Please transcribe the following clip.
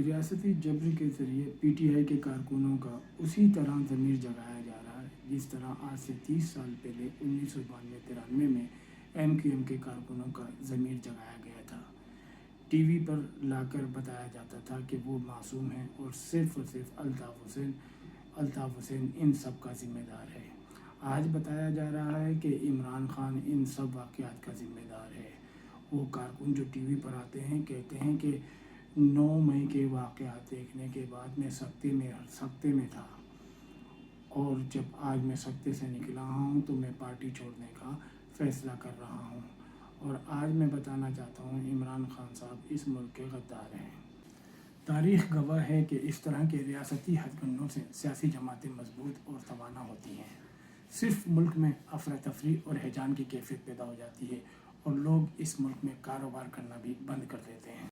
ریاستی جبر کے ذریعے پی ٹی آئی کے کارکنوں کا اسی طرح ضمیر جگایا جا رہا ہے جس طرح آج سے 30 سال پہلے 1992-93 میں ایم کیو ایم کے کارکنوں کا ضمیر جگایا گیا تھا۔ ٹی وی پر لا کر بتایا جاتا تھا کہ وہ معصوم ہیں اور صرف الطاف حسین ان سب کا ذمہ دار ہے۔ آج بتایا جا رہا ہے کہ عمران خان ان سب واقعات کا ذمہ دار ہے۔ وہ کارکن جو ٹی وی پر آتے ہیں کہتے ہیں کہ 9 مئی کے واقعات دیکھنے کے بعد میں سکتے میں تھا اور جب آج میں سکتے سے نکلا ہوں تو میں پارٹی چھوڑنے کا فیصلہ کر رہا ہوں، اور آج میں بتانا چاہتا ہوں عمران خان صاحب اس ملک کے غدار ہیں۔ تاریخ گواہ ہے کہ اس طرح کے ریاستی ہتھ کنڈوں سے سیاسی جماعتیں مضبوط اور توانا ہوتی ہیں۔ صرف ملک میں افراتفری اور ہیجان کی کیفیت پیدا ہو جاتی ہے اور لوگ اس ملک میں کاروبار کرنا بھی بند کر دیتے ہیں۔